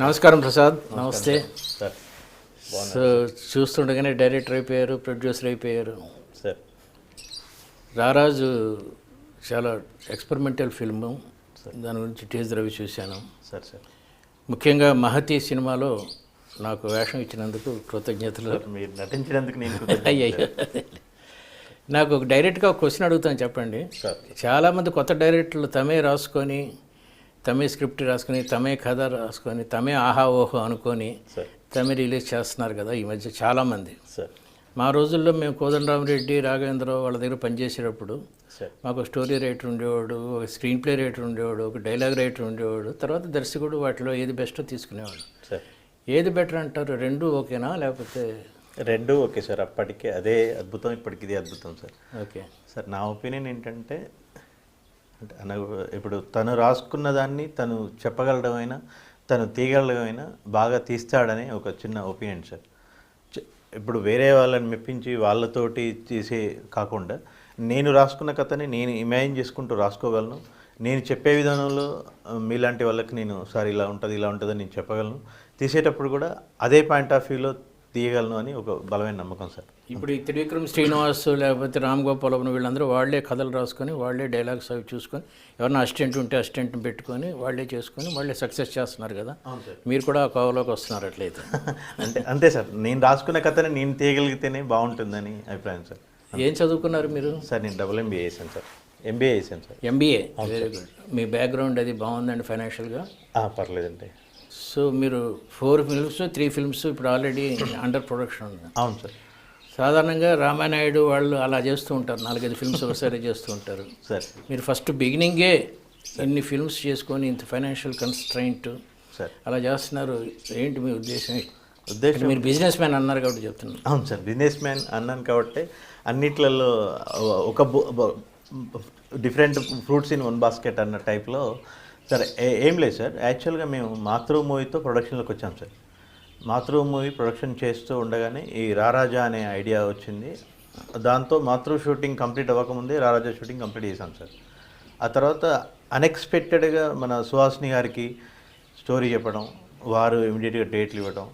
నమస్కారం ప్రసాద్. నమస్తే sir. So చూస్తుండగానే డైరెక్టర్ అయిపోయారు, ప్రొడ్యూసర్ అయిపోయారు సార్. రారాజు చాలా ఎక్స్పెరిమెంటల్ ఫిల్ము. దాని గురించి టీజర్ అవి చూశాను. సార్ సార్ ముఖ్యంగా మహతి సినిమాలో నాకు వేషం ఇచ్చినందుకు కృతజ్ఞతలు. మీరు నటించినందుకు నేను అయ్యయ్యో, నాకు ఒక డైరెక్ట్గా ఒక క్వశ్చన్ అడుగుతాను, చెప్పండి. చాలామంది కొత్త డైరెక్టర్లు తమే రాసుకొని, తమే స్క్రిప్ట్ రాసుకొని, తమే కథ రాసుకొని, తమే ఆహా ఓహో అనుకొని తమే రిలీజ్ చేస్తున్నారు కదా ఈ మధ్య చాలామంది. సార్ మా రోజుల్లో మేము కోదండరామరెడ్డి, రాఘవేంద్రరావు వాళ్ళ దగ్గర పనిచేసేటప్పుడు మాకు స్టోరీ రైటర్ ఉండేవాడు, ఒక స్క్రీన్ ప్లే రైటర్ ఉండేవాడు, ఒక డైలాగ్ రైటర్ ఉండేవాడు, తర్వాత దర్శకుడు వాటిలో ఏది బెస్టో తీసుకునేవాడు. ఏది బెటర్ అంటారు? రెండు ఓకేనా లేకపోతే? రెండు ఓకే సార్. అప్పటికే అదే అద్భుతం, ఇప్పటికి ఇది అద్భుతం సార్. ఓకే సార్, నా ఒపీనియన్ ఏంటంటే, ఇప్పుడు తను రాసుకున్న దాన్ని తను చెప్పగలడమైనా, తను తీయగలడమైనా బాగా తీస్తాడని ఒక చిన్న ఒపీనియన్ సార్. ఇప్పుడు వేరే వాళ్ళని మెప్పించి వాళ్ళతోటి తీసే కాకుండా నేను రాసుకున్న కథని నేను ఇమాజిన్ చేసుకుంటూ రాసుకోగలను. నేను చెప్పే విధానంలో మీలాంటి వాళ్ళకి నేను సార్ ఇలా ఉంటుంది ఇలా ఉంటుందని నేను చెప్పగలను. తీసేటప్పుడు కూడా అదే పాయింట్ ఆఫ్ వ్యూలో తీయగలను అని ఒక బలమైన నమ్మకం సార్. ఇప్పుడు ఈ త్రివిక్రమ్ శ్రీనివాస్ లేకపోతే రామ్ గోపాల్ వీళ్ళందరూ వాళ్ళే కథలు రాసుకొని, వాళ్ళే డైలాగ్స్ అవి చూసుకొని, ఎవరైనా అసిస్టెంట్ ఉంటే అసిస్టెంట్ని పెట్టుకొని వాళ్ళే చేసుకొని వాళ్ళే సక్సెస్ చేస్తున్నారు కదా. మీరు కూడా ఆ కోవలోకి వస్తున్నారు అట్లయితే. అంతే సార్. నేను రాసుకున్న కథని నేను తీయగలిగితేనే బాగుంటుందని అభిప్రాయం సార్. ఏం చదువుకున్నారు మీరు? సార్ నేను MBA చేశాను సార్. MBA చేశాను సార్. MBA, very good. మీ బ్యాక్గ్రౌండ్ అది బాగుందండి ఫైనాన్షియల్గా? పర్లేదండి. సో మీరు 4 ఫిల్మ్స్ 3 ఫిల్మ్స్ ఇప్పుడు ఆల్రెడీ అండర్ ప్రొడక్షన్ ఉంది. అవును సార్. సాధారణంగా రామానాయుడు వాళ్ళు అలా చేస్తూ ఉంటారు, 4-5 ఫిల్మ్స్ ఒకసారి చేస్తూ ఉంటారు. సార్ మీరు ఫస్ట్ బిగినింగే ఇన్ని ఫిల్మ్స్ చేసుకొని ఇంత ఫైనాన్షియల్ కన్స్ట్రైంట్ సార్ అలా చేస్తున్నారు. ఏంటి మీ ఉద్దేశం? మీరు బిజినెస్ మ్యాన్ అన్నారు కాబట్టి చెప్తున్నాను. అవును సార్, బిజినెస్ మ్యాన్ అన్నాను కాబట్టి అన్నిట్లలో ఒక different fruits in one basket అన్న టైప్లో సార్. ఏం లేదు సార్, యాక్చువల్గా మేము మాతృ మూవీతో ప్రొడక్షన్లోకి వచ్చాం సార్. మాతృ మూవీ ప్రొడక్షన్ చేస్తూ ఉండగానే ఈ రారాజా అనే ఐడియా వచ్చింది. దాంతో మాతృ షూటింగ్ కంప్లీట్ అవ్వకముందే రారాజా షూటింగ్ కంప్లీట్ చేశాం సార్. ఆ తర్వాత అన్ఎక్స్పెక్టెడ్గా మన సుహాసిని గారికి స్టోరీ చెప్పడం, వారు ఇమీడియట్గా డేట్లు ఇవ్వడం,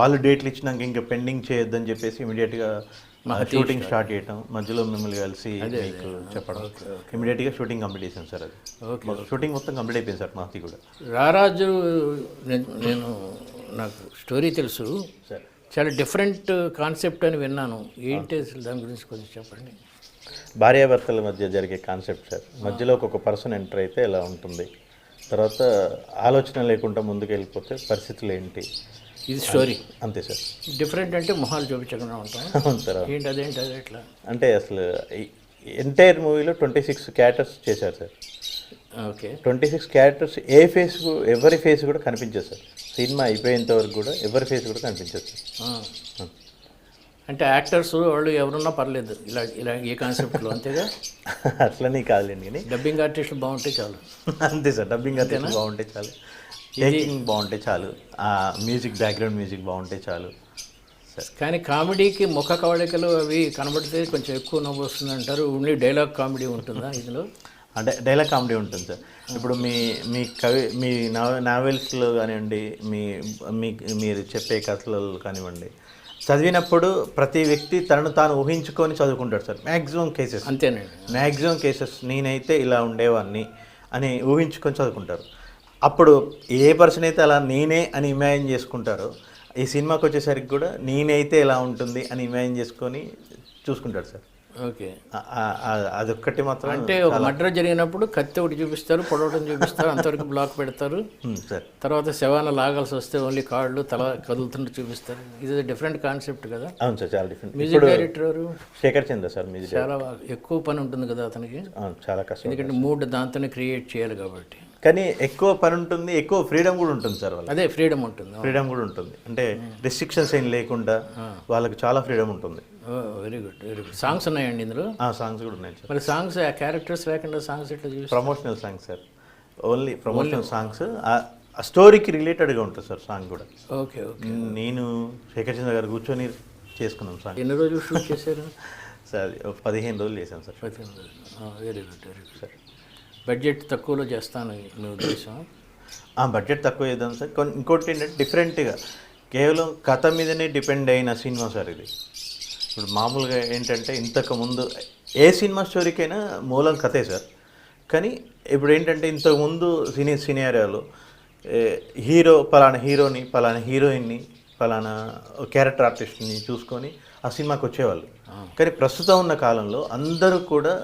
వాళ్ళు డేట్లు ఇచ్చినాక ఇంకా పెండింగ్ చేయొద్దని చెప్పేసి ఇమీడియట్గా షూటింగ్ స్టార్ట్ చేయటం, మధ్యలో మిమ్మల్ని కలిసి మీకు చెప్పడం, ఇమీడియట్గా షూటింగ్ కంప్లీట్ చేశాను సార్. అది షూటింగ్ మొత్తం కంప్లీట్ అయిపోయింది సార్. మాది కూడా రారాజు నేను నాకు స్టోరీ తెలుసు సార్, చాలా డిఫరెంట్ కాన్సెప్ట్ అని విన్నాను. ఏంటి అసలు దాని గురించి కొంచెం చెప్పండి. భార్యాభర్తల మధ్య జరిగే కాన్సెప్ట్ సార్. మధ్యలో ఒక పర్సన్ ఎంటర్ అయితే ఎలా ఉంటుంది, తర్వాత ఆలోచన లేకుండా ముందుకు వెళ్ళిపోతే పరిస్థితులు ఏంటి, ఇది స్టోరీ. అంతే సార్. డిఫరెంట్ అంటే మొహాలు చూపించకుండా ఉంటాం. అవును సార్. ఏంటి అదేంటి అది ఎట్లా అంటే అసలు ఎంటైర్ మూవీలో 26 క్యారెక్టర్స్ చేశారు సార్. ఓకే, 26 క్యారెక్టర్స్ ఎవరి ఫేస్ కూడా కనిపించదు సార్. సినిమా అయిపోయేంత వరకు కూడా ఎవరి ఫేస్ కూడా కనిపించదు సార్. అంటే యాక్టర్స్ వాళ్ళు ఎవరున్నా పర్లేదు ఇలా ఇలా ఏ కాన్సెప్ట్లో, అంతేగా? అట్లనే కాదులేండి, కానీ డబ్బింగ్ ఆర్టిస్టులు బాగుంటే చాలు. అంతే సార్, డబ్బింగ్ ఆర్టిస్టులు బాగుంటే చాలు, టేకింగ్ బాగుంటే చాలు, మ్యూజిక్ బ్యాక్గ్రౌండ్ మ్యూజిక్ బాగుంటే చాలు. కానీ కామెడీకి ముఖ కవళికలు అవి కనబడితే కొంచెం ఎక్కువ నవ్వు వస్తుంది అంటారు. ఓన్లీ డైలాగ్ కామెడీ ఉంటుందా ఇందులో? అంటే డైలాగ్ కామెడీ ఉంటుంది సార్. ఇప్పుడు మీ నావెల్స్లో కానివ్వండి, మీరు చెప్పే కథలలో కానివ్వండి, చదివినప్పుడు ప్రతి వ్యక్తి తనను తాను ఊహించుకొని చదువుకుంటాడు సార్. మ్యాక్సిమం కేసెస్ అంతేనండి. మ్యాక్సిమం కేసెస్ నేనైతే ఇలా ఉండేవాడిని అని ఊహించుకొని చదువుకుంటారు. అప్పుడు ఏ పర్సన్ అయితే అలా నేనే అని ఇమాజిన్ చేసుకుంటారో, ఈ సినిమాకి వచ్చేసరికి కూడా నేనైతే ఎలా ఉంటుంది అని ఇమాజిన్ చేసుకొని చూసుకుంటాడు సార్. ఓకే, అదొక్కటి మాత్రం. అంటే ఒక మర్డర్ జరిగినప్పుడు కత్తి ఒకటి చూపిస్తారు, పొడవటం చూపిస్తారు, అంతవరకు బ్లాక్ పెడతారు సార్. తర్వాత శవాన లాగాల్సి వస్తే ఓన్లీ కాళ్ళు తల కదులుతుంటే చూపిస్తారు. ఇది డిఫరెంట్ కాన్సెప్ట్ కదా. అవును సార్, చాలా డిఫరెంట్. మ్యూజిక్ డైరెక్టర్ ఎవరు? శేఖర్ చంద్ర సార్. మ్యూజిక్ చాలా ఎక్కువ పని ఉంటుంది కదా అతనికి. చాలా కష్టం, ఎందుకంటే మూడ్ దాంతోనే క్రియేట్ చేయాలి కాబట్టి. కానీ ఎక్కువ పని ఉంటుంది, ఎక్కువ ఫ్రీడమ్ కూడా ఉంటుంది సార్. వాళ్ళు అదే ఫ్రీడమ్ ఉంటుంది, ఫ్రీడమ్ కూడా ఉంటుంది. అంటే రెస్ట్రిక్షన్స్ ఏం లేకుండా వాళ్ళకి చాలా ఫ్రీడమ్ ఉంటుంది. Very good, very good. Songs ఉన్నాయండి ఇందులో? సాంగ్స్ కూడా ఉన్నాయి సార్. మరి సాంగ్స్ క్యారెక్టర్స్ లేకుండా సాంగ్స్ ఎట్లా చూసి? Promotional songs sir, only promotional songs. ఆ స్టోరీకి రిలేటెడ్గా ఉంటుంది సార్ సాంగ్ కూడా. Okay okay. నేను శేఖర్ చంద్ర గారు కూర్చొని చేసుకున్నాం సాంగ్. ఎన్ని రోజులు షూట్ చేశారు సార్? 15 రోజులు చేశాను సార్. 15 రోజులు. Very good, very good sir. Budget తక్కువలో చేస్తాను మీ ఉద్దేశం? బడ్జెట్ తక్కువ చేద్దాం సార్. ఇంకోటి ఏంటంటే డిఫరెంట్గా కేవలం కథ మీదనే డిపెండ్ అయిన సినిమా సార్ ఇది. ఇప్పుడు మామూలుగా ఏంటంటే ఇంతకుముందు ఏ సినిమా స్టోరీకైనా మూలం కథే సార్. కానీ ఇప్పుడు ఏంటంటే ఇంతకుముందు సినియారియాలో హీరో పలానా హీరోని, పలానా హీరోయిన్ని, పలానా క్యారెక్టర్ ఆర్టిస్ట్ని చూసుకొని ఆ సినిమాకి వచ్చేవాళ్ళు. కానీ ప్రస్తుతం ఉన్న కాలంలో అందరూ కూడా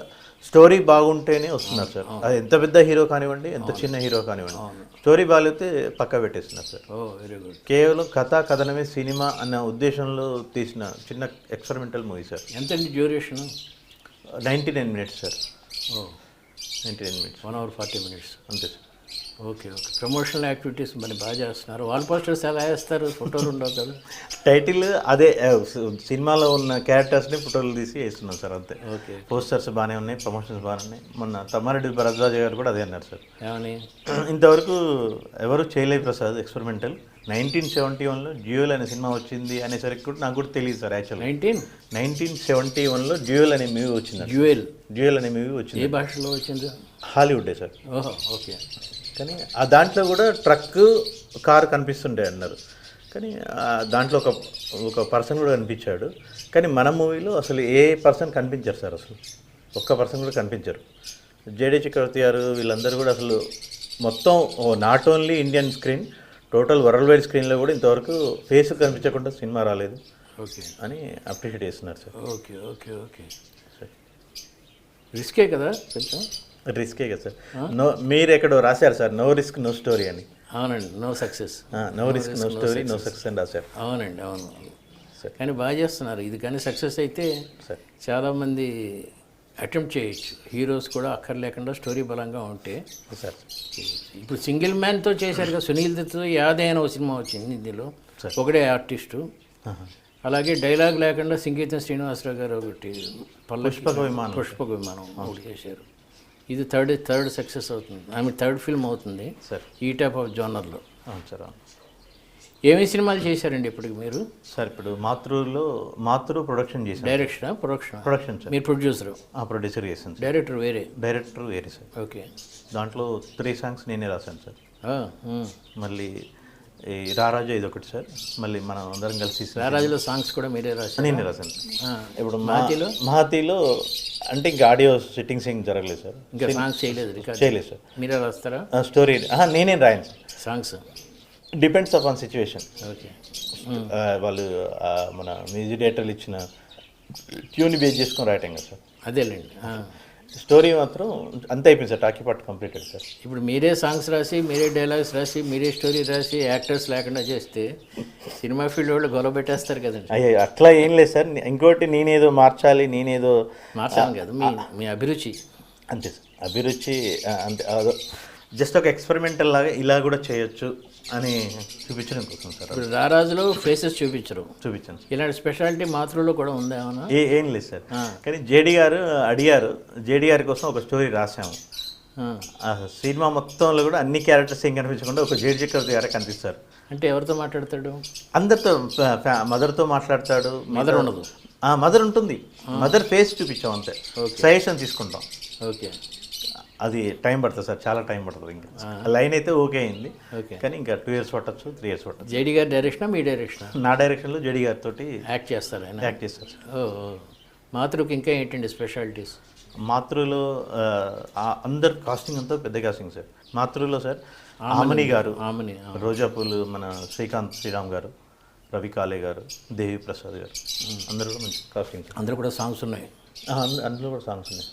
స్టోరీ బాగుంటేనే వస్తున్నారు సార్. అది ఎంత పెద్ద హీరో కానివ్వండి, ఎంత చిన్న హీరో కానివ్వండి, స్టోరీ బాగాలేతే పక్క పెట్టేస్తున్నారు సార్. Very good. కేవలం కథనమే సినిమా అన్న ఉద్దేశంలో తీసిన చిన్న ఎక్స్పెరిమెంటల్ మూవీ సార్. ఎంతండి duration? 99 minutes sir. 99 minutes, 1 hour 40 minutes అంతే సార్. ఓకే. ప్రమోషనల్ యాక్టివిటీస్ మరి బాగా చేస్తున్నారు. వాల్ పోస్టర్స్ ఎలా వేస్తారు? ఫోటోలు ఉండవు కదా. టైటిల్ అదే సినిమాలో ఉన్న క్యారెక్టర్స్ని ఫోటోలు తీసి వేస్తున్నాం సార్ అంతే. ఓకే. పోస్టర్స్ బాగానే ఉన్నాయి, ప్రమోషన్స్ బాగానే ఉన్నాయి. మొన్న తమ్మారెడ్డి భరద్వాజ గారు కూడా అదే అన్నారు సార్. ఏమని? ఇంతవరకు ఎవరు చేయలేదు ప్రసాద్ ఎక్స్పెరిమెంటల్. 1971లో డ్యూయల్ అనే సినిమా వచ్చింది అనేసరికి కూడా నాకు కూడా తెలియదు సార్. యాక్చువల్గా 1971లో డ్యూయల్ అనే మూవీ వచ్చింది. డ్యూయల్ అనే మూవీ వచ్చింది. ఏ భాషలో వచ్చింది? హాలీవుడే సార్. ఓహో, ఓకే. కానీ ఆ దాంట్లో కూడా ట్రక్ కారు కనిపిస్తుండే అన్నారు. కానీ దాంట్లో ఒక పర్సన్ కూడా కనిపించాడు. కానీ మన మూవీలో అసలు ఏ పర్సన్ కనిపించారు సార్. అసలు ఒక్క పర్సన్ కూడా కనిపించారు. జేడీ చక్రవర్తి గారు వీళ్ళందరూ కూడా అసలు మొత్తం not only Indian screen, total world wide స్క్రీన్లో కూడా ఇంతవరకు ఫేస్ కనిపించకుండా సినిమా రాలేదు. ఓకే అని అప్రిషియేట్ చేస్తున్నారు సార్. Okay okay okay. రిస్కే కదా కొంచెం. రిస్కే కదా సార్. మీరు ఎక్కడో రాశారు sir, no risk no story అని. అవునండి. No success, no risk no story no success అని రాశారు. అవునండి, అవును సార్. కానీ బాగా చేస్తున్నారు ఇది. కానీ సక్సెస్ అయితే సార్ చాలామంది అటెంప్ట్ చేయొచ్చు. హీరోస్ కూడా అక్కర్లేకుండా స్టోరీ బలంగా ఉంటే సార్. ఇప్పుడు సింగిల్ మ్యాన్తో చేశారు కదా, సునీల్ దత్తో యాదైన ఒక సినిమా వచ్చింది ఇందులో, ఒకడే ఆర్టిస్టు. అలాగే డైలాగ్ లేకుండా సంగీతం శ్రీనివాసరావు గారు ఒకటి పుష్పక విమానం ఒకటి చేశారు. ఇది థర్డ్ సక్సెస్ అవుతుంది. థర్డ్ ఫిల్మ్ అవుతుంది సార్ ఈ టైప్ ఆఫ్ జోనర్లో. అవును సార్. ఏమేమి సినిమాలు చేశారండి ఇప్పటికి మీరు? సార్ ఇప్పుడు మాతృ ప్రొడక్షన్ చేశాను. Production sir. మీరు ప్రొడ్యూసర్? ప్రొడ్యూసర్ చేశాను సార్. డైరెక్టర్ వేరే సార్. ఓకే. దాంట్లో 3 songs నేనే రాశాను సార్. మళ్ళీ ఈ రారాజు ఇది ఒకటి సార్. మళ్ళీ మనం అందరం కలిసి రారాజులో సాంగ్స్ కూడా మీరే రాశారు? నేనే రాశాను సార్. ఇప్పుడు మహతిలో అంటే ఇంకా ఆడియో సిట్టింగ్స్ ఏం జరగలేదు సార్. ఇంకా సాంగ్స్ చేయలేదు సార్. మీరే రాస్తారా? స్టోరీ నేనేం రాయను songs. Depends upon situation. Okay. వాళ్ళు మన మ్యూజిక్ డైరెక్టర్లు ఇచ్చిన ట్యూన్ బేస్ చేసుకొని రాయటం కదా సార్. అదేలేండి. స్టోరీ మాత్రం అంతే అయిపోయింది sir. Talkie part completed sir. ఇప్పుడు మీరే సాంగ్స్ రాసి, మీరే డైలాగ్స్ రాసి, మీరే స్టోరీ రాసి, యాక్టర్స్ లేకుండా చేస్తే సినిమా ఫీల్డ్ వాళ్ళు గొడవ పెట్టేస్తారు కదండి. అయ్యో అట్లా ఏం లేదు సార్. ఇంకోటి నేనేదో మార్చాలి కదా, మీ అభిరుచి అంతే సార్. అభిరుచి అంతే. జస్ట్ ఒక ఎక్స్పెరిమెంటల్ లాగా ఇలా కూడా చేయొచ్చు అని చూపించడం కోసం సార్. ఇప్పుడు రారాజులో ఫేసెస్ చూపించాను. ఇలాంటి స్పెషాలిటీ మాతృలో కూడా ఉందా ఏమన్నా? ఏం లేదు సార్. కానీ జేడీ గారు అడిగారు, జేడీ గారి కోసం ఒక స్టోరీ రాసాము. ఆ సినిమా మొత్తంలో కూడా అన్ని క్యారెక్టర్స్ ఏం కనిపించకుండా ఒక జేడీ చక్రవర్తి గారే కనిపిస్తారు. అంటే ఎవరితో మాట్లాడతాడు? అందరితో. మదర్తో మాట్లాడతాడు. మదర్ ఉండదు? మదర్ ఉంటుంది. మదర్ ఫేస్ చూపించాం అంతే. సజెషన్ తీసుకుంటాం. ఓకే. అది టైం పడుతుంది సార్, చాలా టైం పడుతుంది. ఇంకా లైన్ అయితే ఓకే అయింది, కానీ ఇంకా 2 years పట్టచ్చు, 3 years పట్టచ్చు. జేడీ గారి డైరెక్షనా మీ డైరెక్షనా? నా డైరెక్షన్లో జేడీ గారితో యాక్ట్ చేస్తారు ఆయన. యాక్ట్ చేస్తారు. మాతృకి ఇంకా ఏంటండి స్పెషాలిటీస్? మాతృలో అందరు కాస్టింగ్ అంతా పెద్ద కాస్టింగ్ సార్. మాతృలో సార్ ఆమని గారు, రోజాపూలు, మన శ్రీరామ్ గారు, రవి కాలే గారు, దేవి ప్రసాద్ గారు, అందరూ కూడా మంచి కాస్టింగ్. అందరూ కూడా సాంగ్స్ ఉన్నాయి. అందులో కూడా సాంగ్స్ ఉన్నాయి.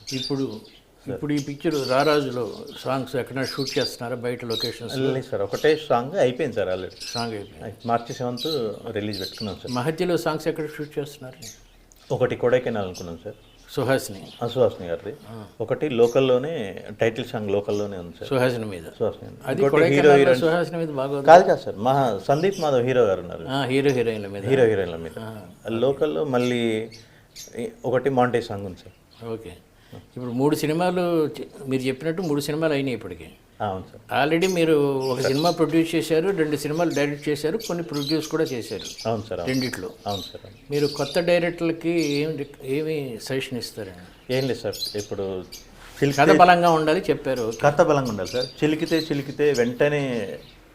ఇప్పుడు ఈ పిక్చర్ రారాజులో సాంగ్స్ ఎక్కడ షూట్ చేస్తున్నారా బయట లొకేషన్స్? లేదు సార్, ఒకటే సాంగ్ అయిపోయింది సార్. ఆల్రెడీ సాంగ్ అయిపోయింది. March 7th రిలీజ్ పెట్టుకున్నాం సార్. మహతిలో సాంగ్స్ ఎక్కడ షూట్ చేస్తున్నారు? ఒకటి కొడైకెనాల్ అనుకున్నాం సార్, సుహాసిని గారిది. ఒకటి లోకల్లోనే, టైటిల్ సాంగ్ లోకల్లోనే ఉంది సార్, సుహాసిని మీద. హీరో సుహాసిని మీద బాగా కాదు సార్, సందీప్ మాధవ్ హీరో గారు ఉన్నారు. హీరోయిన్ల మీద లోకల్లో మళ్ళీ ఒకటి మాంటే సాంగ్ ఉంది సార్. ఓకే. ఇప్పుడు 3 సినిమాలు మీరు చెప్పినట్టు 3 సినిమాలు అయినాయి ఇప్పటికి. అవును సార్. ఆల్రెడీ మీరు ఒక సినిమా ప్రొడ్యూస్ చేశారు, 2 సినిమాలు డైరెక్ట్ చేశారు, కొన్ని ప్రొడ్యూస్ కూడా చేశారు. అవును సార్. రెండిట్లో. అవును సార్. మీరు కొత్త డైరెక్టర్లకి ఏమి సజెషన్ ఇస్తారండి? ఏం లేదు సార్, ఇప్పుడు కథ బలంగా ఉండాలి చెప్పారు. కథ బలంగా ఉండాలి సార్. చిలికితే వెంటనే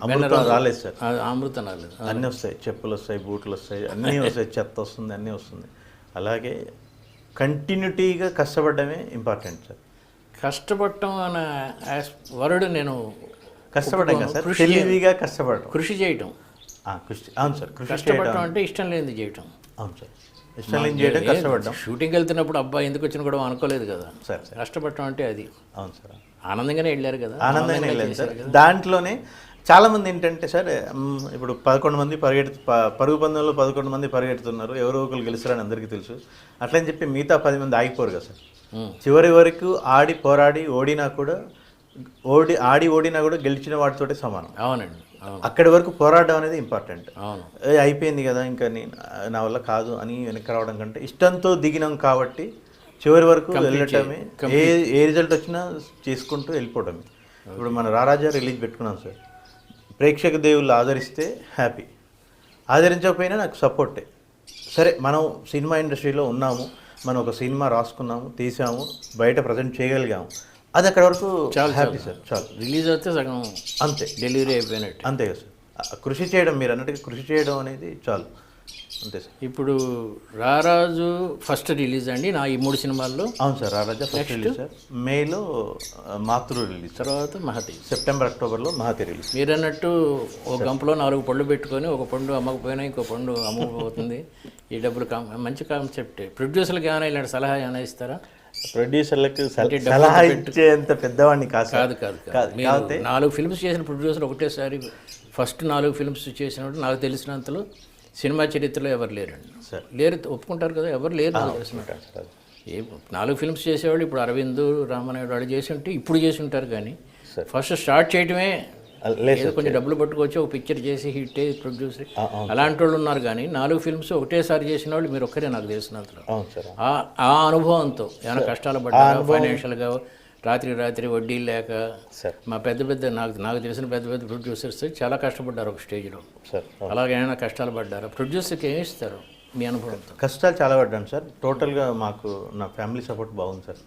అమృతం రాలేదు సార్. అమృతం రాలేదు. అన్నీ వస్తాయి, చెప్పులు వస్తాయి, బూట్లు వస్తాయి, అన్నీ వస్తాయి, చెత్త వస్తుంది, అన్నీ వస్తుంది. అలాగే కంటిన్యూటీగా కష్టపడడమే ఇంపార్టెంట్ సార్. కష్టపడటం అనే వరుడు నేను కష్టపడడం కదా సార్, తెలివిగా కష్టపడడం, కృషి చేయటం. అవును సార్. కష్టపడటం అంటే ఇష్టం లేనిది చేయటం. అవును సార్, ఇష్టం లేని చేయడం కష్టపడడం. షూటింగ్కి వెళ్తున్నప్పుడు అబ్బాయి ఎందుకు వచ్చిన కూడా అనుకోలేదు కదా సార్. కష్టపడటం అంటే అది. అవును సార్, ఆనందంగానే వెళ్ళారు కదా. ఆనందంగానే వెళ్ళారు సార్. దాంట్లోనే చాలామంది ఏంటంటే సార్, ఇప్పుడు 11 మంది పరుగు పందెంలో 11 మంది పరిగెడుతున్నారు, ఎవరో ఒకరు గెలుస్తారని అందరికీ తెలుసు. అట్లని చెప్పి మిగతా 10 మంది ఆగిపోరు కదా సార్. చివరి వరకు ఆడి పోరాడి ఓడినా కూడా గెలిచిన వాటితోటే సమానం. అవునండి. అక్కడి వరకు పోరాడడం అనేది ఇంపార్టెంట్. అవును. అయిపోయింది కదా ఇంకా నా వల్ల కాదు అని వెనక్కి రావడం కంటే ఇష్టంతో దిగినాం కాబట్టి చివరి వరకు వెళ్ళటమే, ఏ రిజల్ట్ వచ్చినా చేసుకుంటూ వెళ్ళిపోవడమే. ఇప్పుడు మన రారాజా రిలీజ్ పెట్టుకున్నాం సార్. ప్రేక్షక దేవుళ్ళు ఆదరిస్తే హ్యాపీ, ఆదరించకపోయినా నాకు సపోర్టే. సరే, మనం సినిమా ఇండస్ట్రీలో ఉన్నాము, మనం ఒక సినిమా రాసుకున్నాము, తీసాము, బయట ప్రజెంట్ చేయగలిగాము, అది అక్కడ వరకు చాలా హ్యాపీ సార్. చాలు. రిలీజ్ అయితే సగం అంతే, డెలివరీ అయిపోయినట్టు. అంతే కదా సార్. కృషి చేయడం, మీరు అన్నట్టుగా కృషి చేయడం అనేది చాలు, అంతే సార్. ఇప్పుడు రారాజు ఫస్ట్ రిలీజ్ అండి నా ఈ 3 సినిమాల్లో. అవును సార్, రారాజా ఫస్ట్ రిలీజ్ సార్. మేలో మాతృ రిలీజ్, తర్వాత మహతి, సెప్టెంబర్ అక్టోబర్లో మహతి రిలీజ్. మీరు అన్నట్టు ఒక గంపలో 4 పళ్ళు పెట్టుకొని ఒక పండు అమ్మకపోయినా ఇంకో పండు అమ్మకపోతుంది. ఈ డబ్బులు మంచి కాన్సెప్ట్. ప్రొడ్యూసర్లకు ఏమైనా ఇలాంటి సలహా ఏమైనా ఇస్తారా? ప్రొడ్యూసర్లకు సలహా ఇచ్చేంత పెద్దవాడిని కాదు. మీరు 4 ఫిల్మ్స్ చేసిన ప్రొడ్యూసర్ ఒకటేసారి ఫస్ట్ 4 ఫిల్మ్స్ చేసినప్పుడు నాకు తెలిసినంతలో సినిమా చరిత్రలో ఎవరు లేరండి. లేరు, ఒప్పుకుంటారు కదా, ఎవరు లేరు నాకు తెలిసినట్టు. 4 ఫిల్మ్స్ చేసేవాళ్ళు ఇప్పుడు అరవింద్, రామనాయుడు వాళ్ళు చేసి ఉంటే ఇప్పుడు చేసి ఉంటారు. కానీ ఫస్ట్ స్టార్ట్ చేయటమే ఏదో కొంచెం డబ్బులు పట్టుకొచ్చి ఒక పిక్చర్ చేసి హిట్ అయ్యి ప్రొడ్యూసర్ అలాంటి వాళ్ళు ఉన్నారు. కానీ 4 ఫిల్మ్స్ ఒకటేసారి చేసిన వాళ్ళు మీరు ఒక్కరే నాకు తెలిసినంతలో. ఆ అనుభవంతో ఏమైనా కష్టాలు పడ్డారా ఫైనాన్షియల్గా? రాత్రి వడ్డీలు లేక మా పెద్ద నాకు తెలిసిన పెద్ద ప్రొడ్యూసర్స్ చాలా కష్టపడ్డారు ఒక స్టేజ్లో. అలాగే ఏమైనా కష్టాలు పడ్డారా? ప్రొడ్యూసర్కి ఏమి ఇస్తారు మీ అనుభవంతో? కష్టాలు చాలా పడ్డాను సార్. టోటల్గా మాకు నా ఫ్యామిలీ సపోర్ట్ బాగుంది సార్.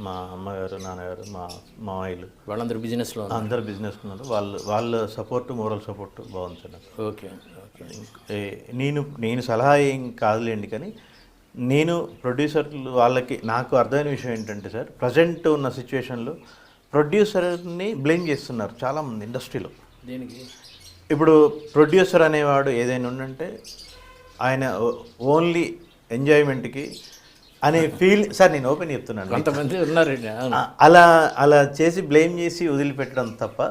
మా అమ్మగారు, నాన్నగారు, మా మామయ్యలు వాళ్ళందరూ బిజినెస్లో, అందరు బిజినెస్ ఉన్నారు. వాళ్ళ సపోర్ట్, మోరల్ సపోర్ట్ బాగుంది సార్ నాకు. ఓకే. నేను సలహా ఏం కాదులేండి, కానీ నేను ప్రొడ్యూసర్లు వాళ్ళకి నాకు అర్థమైన విషయం ఏంటంటే సార్, ప్రజెంట్ ఉన్న సిచ్యువేషన్లో ప్రొడ్యూసర్ని బ్లేమ్ చేస్తున్నారు చాలామంది ఇండస్ట్రీలో. దీనికి ఇప్పుడు ప్రొడ్యూసర్ అనేవాడు ఏదైనా ఉందంటే ఆయన ఓన్లీ ఎంజాయ్మెంట్కి అనే ఫీల్ సార్. నేను ఓపెన్ చెప్తున్నాను, కొంతమంది ఉన్నారండి అలా చేసి బ్లేమ్ చేసి వదిలిపెట్టడం తప్ప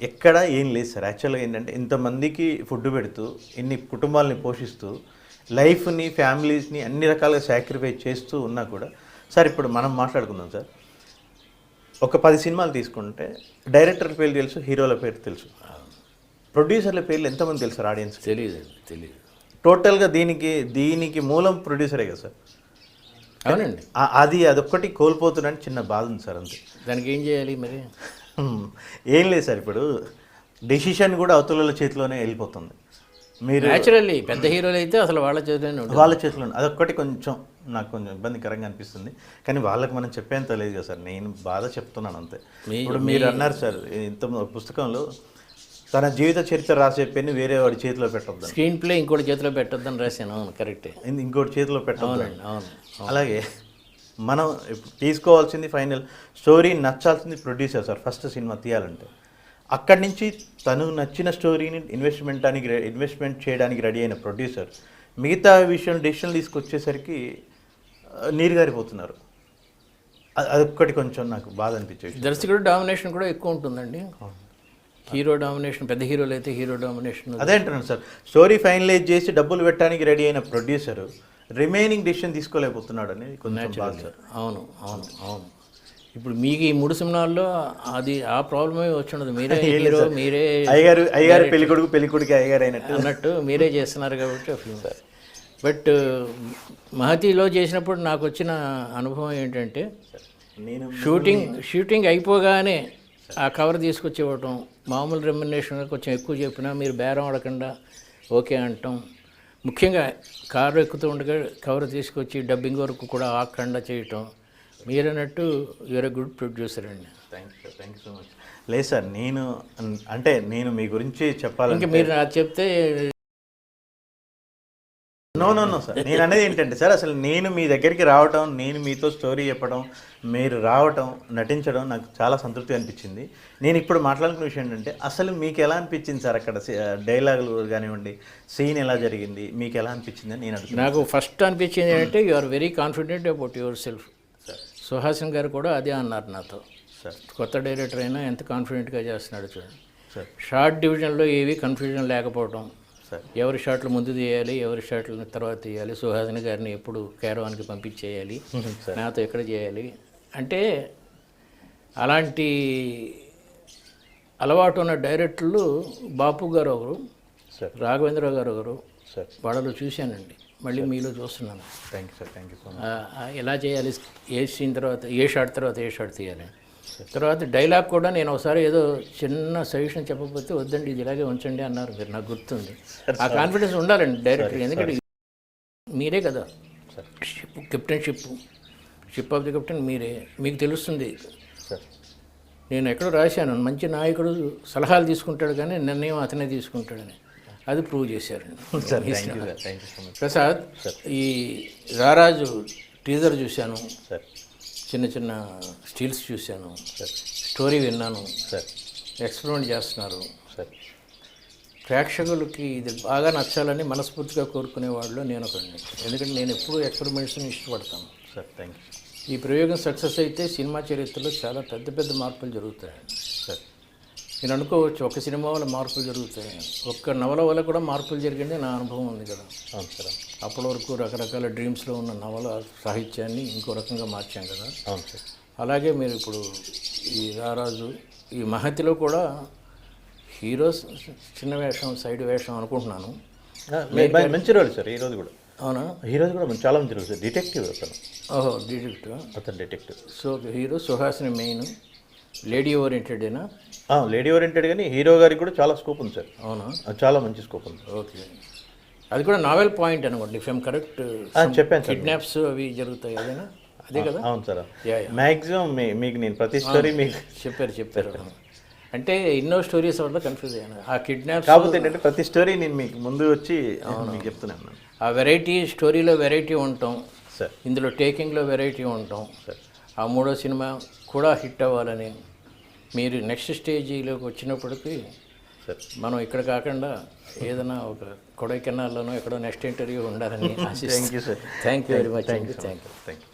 ఎక్కడ ఏం లేదు సార్. యాక్చువల్గా ఏంటంటే ఇంతమందికి ఫుడ్ పెడుతూ, ఇన్ని కుటుంబాలని పోషిస్తూ, లైఫ్ని, ఫ్యామిలీస్ని అన్ని రకాలుగా సాక్రిఫైస్ చేస్తూ ఉన్నా కూడా సార్, ఇప్పుడు మనం మాట్లాడుకుందాం సార్, ఒక 10 సినిమాలు తీసుకుంటే డైరెక్టర్ పేర్లు తెలుసు, హీరోల పేరు తెలుసు, ప్రొడ్యూసర్ల పేర్లు ఎంతమంది తెలుసు సార్? ఆడియన్స్ తెలియదు. టోటల్గా దీనికి మూలం ప్రొడ్యూసరే కదా సార్. అవునండి. అదొక్కటి కోల్పోతున్నాను, చిన్న బాధ ఉంది సార్, అంతే. దానికి ఏం చేయాలి మరి? ఏం లేదు సార్, ఇప్పుడు డెసిషన్ కూడా అవతల చేతిలోనే వెళ్ళిపోతుంది. మీరు న్యాచురల్లీ పెద్ద హీరోలు అయితే అసలు వాళ్ళ చేతిలో అదొక్కటి కొంచెం నాకు కొంచెం ఇబ్బందికరంగా అనిపిస్తుంది. కానీ వాళ్ళకి మనం చెప్పేంత లేదు కదా సార్, నేను బాధ చెప్తున్నాను అంతే. ఇప్పుడు మీరు అన్నారు సార్, ఇంత పుస్తకంలో తన జీవిత చరిత్ర రాసే పెన్ను వేరే వాడి చేతిలో పెట్టొద్దు, స్క్రీన్ ప్లే ఇంకోటి చేతిలో పెట్టొద్దని రాశాను. అవును, కరెక్టే. ఇంకోటి చేతిలో పెట్టొద్దు. అవును. అలాగే మనం ఇప్పుడు తీసుకోవాల్సింది ఫైనల్ స్టోరీ, నచ్చాల్సింది ప్రొడ్యూసర్ సార్. ఫస్ట్ సినిమా తీయాలంటే అక్కడి నుంచి తను నచ్చిన స్టోరీని ఇన్వెస్ట్మెంట్ చేయడానికి రెడీ అయిన ప్రొడ్యూసర్ మిగతా విషయం డెసిషన్ తీసుకొచ్చేసరికి నీరు గారిపోతున్నారు. అదొక్కటి కొంచెం నాకు బాధ అనిపించేది. దర్శకుడు డామినేషన్ కూడా ఎక్కువ ఉంటుందండి. హీరో డామినేషన్, పెద్ద హీరోలు అయితే హీరో డామినేషన్. అదే అంటున్నాను సార్, స్టోరీ ఫైనలైజ్ చేసి డబ్బులు పెట్టడానికి రెడీ అయిన ప్రొడ్యూసర్ రిమైనింగ్ డెసిషన్ తీసుకోలేకపోతున్నాడు అనేది కొంచెం బాధ సార్. అవును. ఇప్పుడు మీకు ఈ 3 సినిమాల్లో అది ఆ ప్రాబ్లమే వచ్చిండదు. మీరే హీరో, మీరే అయ్యారు పెళ్ళికొడుకు అయ్యారు అన్నట్టు మీరే చేస్తున్నారు కాబట్టి ఫిల్మ్. బట్ మహతిలో చేసినప్పుడు నాకు వచ్చిన అనుభవం ఏంటంటే, నేను షూటింగ్ అయిపోగానే ఆ కవర్ తీసుకొచ్చి ఇవ్వటం, మామూలు రెమ్యునరేషన్ కొంచెం ఎక్కువ చెప్పినా మీరు బేరం ఆడకుండా ఓకే అంటాం. ముఖ్యంగా కారు ఎక్కుతూ ఉండగా కవర్ తీసుకొచ్చి డబ్బింగ్ వరకు కూడా ఆకుండా చేయటం, మీరన్నట్టు యూఆర్ ఎ గుడ్ ప్రొడ్యూసర్ అండి. Thank you so much. లేదు సార్, అంటే నేను మీ గురించి చెప్పాలంటే ఇంకా మీరు నాకు చెప్తే నో సార్, నేను అనేది ఏంటంటే సార్, అసలు నేను మీ దగ్గరికి రావటం, నేను మీతో స్టోరీ చెప్పడం, మీరు రావటం, నటించడం నాకు చాలా సంతృప్తి అనిపించింది. నేను ఇప్పుడు మాట్లాడుకున్న విషయం ఏంటంటే, అసలు మీకు ఎలా అనిపించింది సార్ అక్కడ డైలాగులు కానివ్వండి, సీన్ ఎలా జరిగింది, మీకు ఎలా అనిపించింది అని నేను అడుగుతున్నాను. నాకు ఫస్ట్ అనిపించింది ఏంటంటే you are very confident about yourself. Suhasini గారు కూడా అదే అన్నారు నాతో. సార్ కొత్త డైరెక్టర్ అయినా ఎంత కాన్ఫిడెంట్గా చేస్తున్నాడు చూడండి. సార్ షార్ట్ డివిజన్లో ఏవి కన్ఫ్యూజన్ లేకపోవడం, సార్ ఎవరి షాట్లు ముందు తీయాలి, ఎవరి షాట్లు తర్వాత తీయాలి, సుహాసిని గారిని ఎప్పుడు క్యారవాన్కి పంపించేయాలి, నాతో ఎక్కడ చేయాలి అంటే, అలాంటి అలవాటు ఉన్న డైరెక్టర్లు బాపు గారు ఒకరు, సార్ రాఘవేంద్రరావు గారు ఒకరు, సార్ వాళ్ళలో చూశానండి. మళ్ళీ మీలో చూస్తున్నాను. Thank you sir, thank you so much. ఎలా చేయాలి, ఏ సీన్ తర్వాత ఏ షాట్ తర్వాత ఏ షాట్ తీయాలి. తర్వాత డైలాగ్ కూడా నేను ఒకసారి ఏదో చిన్న సజెషన్ చెప్పకపోతే వద్దండి ఇది ఇలాగే ఉంచండి అన్నారు మీరు, నాకు గుర్తుంది. ఆ కాన్ఫిడెన్స్ ఉండాలండి డైరెక్టర్, ఎందుకంటే మీరే కదా ship captain, ship of the captain మీరే, మీకు తెలుస్తుంది. సార్ నేను ఎక్కడో రాశాను, మంచి నాయకుడు సలహాలు తీసుకుంటాడు కానీ నిర్ణయం అతనే తీసుకుంటాడని, అది ప్రూవ్ చేశారండి. Sir thank you sir, thank you so much. Prasad, ఈ రారాజు టీజర్ చూశాను, సార్ చిన్న చిన్న స్టిల్స్ చూశాను, సార్ స్టోరీ విన్నాను, సార్ ఎక్స్పెరిమెంట్ చేస్తున్నారు. సార్ ప్రేక్షకులకి ఇది బాగా నచ్చాలని మనస్ఫూర్తిగా కోరుకునే వాళ్ళు నేను ఒకడిని, ఎందుకంటే నేను ఎప్పుడూ ఎక్స్పెరిమెంట్స్ని ఇష్టపడతాను. సార్ థ్యాంక్ యూ ఈ ప్రయోగం సక్సెస్ అయితే సినిమా చరిత్రలో చాలా పెద్ద పెద్ద మార్పులు జరుగుతాయి సార్. నేను అనుకోవచ్చు ఒక సినిమా వల్ల మార్పులు జరుగుతాయి, ఒక్క నవల వల్ల కూడా మార్పులు జరిగింది నా అనుభవం ఉంది కదా. అవును సార్, అప్పటి వరకు రకరకాల డ్రీమ్స్లో ఉన్న నవల సాహిత్యాన్ని ఇంకో రకంగా మార్చాం కదా. అవును సార్. అలాగే మీరు ఇప్పుడు ఈ రారాజు, ఈ మహతిలో కూడా హీరో చిన్న వేషం, సైడ్ వేషం అనుకుంటున్నాను. మంచి రోల్ సార్, ఈరోజు కూడా. అవునా? హీరోది కూడా చాలా మంచి రోల్ సార్, డిటెక్టివ్ అతను. ఓహో, డిటెక్టివ్. అతను detective. So hero Suhasini main, lady ఓరియంటెడేనా? లేడీ ఓరియంటెడ్, కానీ హీరో గారికి కూడా చాలా స్కోప్ ఉంది సార్. అవునా? చాలా మంచి స్కోప్ ఉంది. ఓకే, అది కూడా నావెల్ పాయింట్ అనుకోండి, ఇఫ్ ఐమ్ కరెక్ట్. చెప్పాను సార్, కిడ్నాప్స్ అవి జరుగుతాయి అదేనా? అదే కదా. అవును సార్. యా. మ్యాక్సిమం మీకు నేను ప్రతి స్టోరీ మీకు చెప్పారు. అంటే ఎన్నో స్టోరీస్ వల్ల కన్ఫ్యూజ్ అయ్యాను. ఆ కిడ్నాప్స్ కాకపోతే ఏంటంటే ప్రతి స్టోరీ నేను మీకు ముందు వచ్చి మీకు చెప్తున్నాను. ఆ వెరైటీ, స్టోరీలో వెరైటీ ఉంటాం సార్, ఇందులో టేకింగ్లో వెరైటీ ఉంటాం సార్. ఆ మూడో సినిమా కూడా హిట్ అవ్వాలని, మీరు నెక్స్ట్ స్టేజీలోకి వచ్చినప్పటికీ సార్ మనం ఇక్కడ కాకుండా ఏదైనా ఒక కొడైకెనాల్లోనో ఎక్కడో నెక్స్ట్ ఇంటర్వ్యూ ఉండాలని ఆశిస్తున్నాను. Thank you sir, thank you very much. Thank you.